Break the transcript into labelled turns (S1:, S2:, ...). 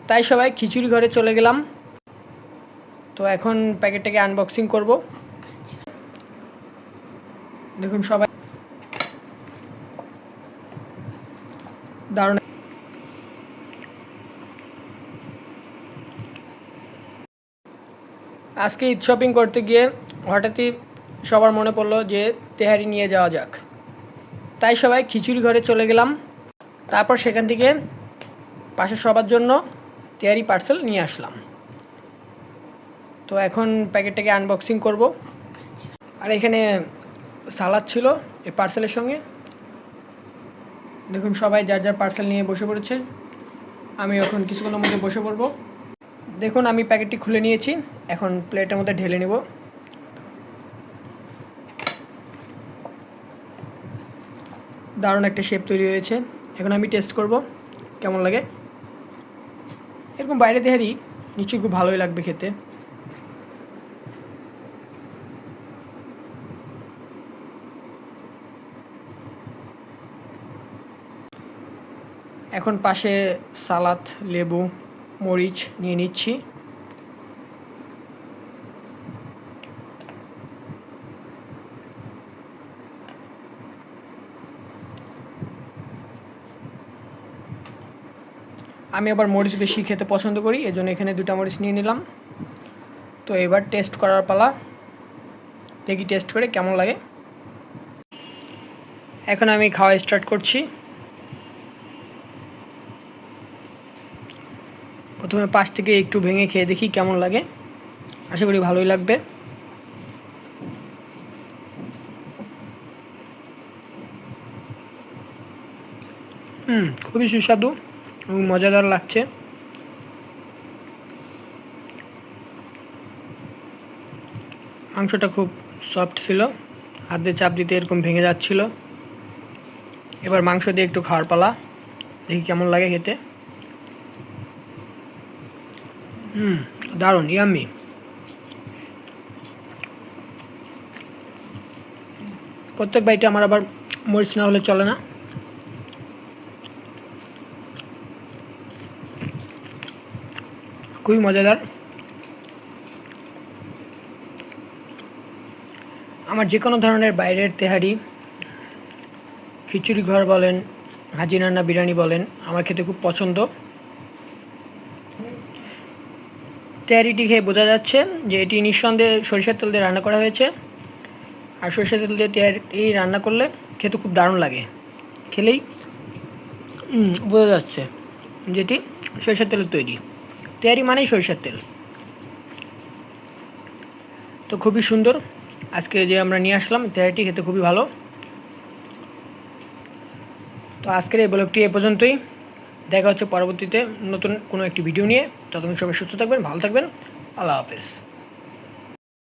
S1: তাই সবাই খিচুড়ি ঘরে চলে গেলাম। তো এখন প্যাকেটটাকে আনবক্সিং করব। দেখুন সবাই দারুণ। আজকে ঈদ শপিং করতে গিয়ে হঠাৎই সবার মনে পড়লো যে তেহারি নিয়ে যাওয়া যাক। তাই সবাই খিচুড়ি ঘরে চলে গেলাম। তারপর সেখান থেকে পাশে সবার জন্য তেহারি পার্সেল নিয়ে আসলাম। তো এখন প্যাকেটটাকে আনবক্সিং করব। আর এখানে সালাদ ছিল এই পার্সেলের সঙ্গে। দেখুন সবাই যার যার পার্সেল নিয়ে বসে পড়েছে। আমি এখন কিছুক্ষণের মধ্যে বসে পড়ব। দেখুন আমি প্যাকেটটি খুলে নিয়েছি, এখন প্লেটের মধ্যে ঢেলে নেব। দারুণ একটা শেপ তৈরি হয়েছে। এখন আমি টেস্ট করব কেমন লাগে। এরকম বাইরে তেহারি নিশ্চয়ই খুব ভালোই লাগবে খেতে। এখন পাশে সালাদ, লেবু, মরিচ নিয়ে নিচ্ছি। আমি আবার মরিচ বেশি খেতে পছন্দ করি, এজন্য এখানে 2টা মরিচ নিয়ে নিলাম। তো এবার টেস্ট করার পালা। দেখি টেস্ট করে কেমন লাগে। এখন আমি খাওয়া স্টার্ট করছি। প্রথমে পাশ থেকে একটু ভেঙে খেয়ে দেখি কেমন লাগে। আশা করি ভালোই লাগবে। খুবই সুস্বাদু এবং মজাদার লাগছে। মাংসটা খুব সফট ছিল, হাত দিয়ে চাপ দিতে এরকম ভেঙে যাচ্ছিল। এবার মাংস দিয়ে একটু খাওয়ার পালা, দেখি কেমন লাগে খেতে। দারুণ, ইয়াম্মি। প্রত্যেক বাইটে আমার আবার মরিচ না হলে চলে না। খুবই মজাদার। আমার যে কোনো ধরনের বাইরের তেহারি, খিচুড়ি ঘর বলেন, হাজি রান্না, বিরিয়ানি বলেন, আমার খেতে খুব পছন্দ। তেহারিটি খেয়ে বোঝা যাচ্ছে যে এটি নিঃসন্দেহে সরিষার তেল দিয়ে রান্না করা হয়েছে। আর সরিষার তেল দিয়ে তেহারি রান্না করলে খেতে খুব দারুণ লাগে। খেলেই বোঝা যাচ্ছে যেটি সরিষার তেলের তৈরি। তেহারি মানেই সরিষার তেল। তো খুবই সুন্দর। আজকে যে আমরা নিয়ে আসলাম তেহারিটি খেতে খুবই ভালো। তো আজকের এই ব্লগটি এ পর্যন্তই। দেখা হচ্ছে পরবর্তীতে নতুন কোনো একটি ভিডিও নিয়ে। ততক্ষণ সবাই সুস্থ থাকবেন, ভালো থাকবেন। আল্লাহ হাফেজ।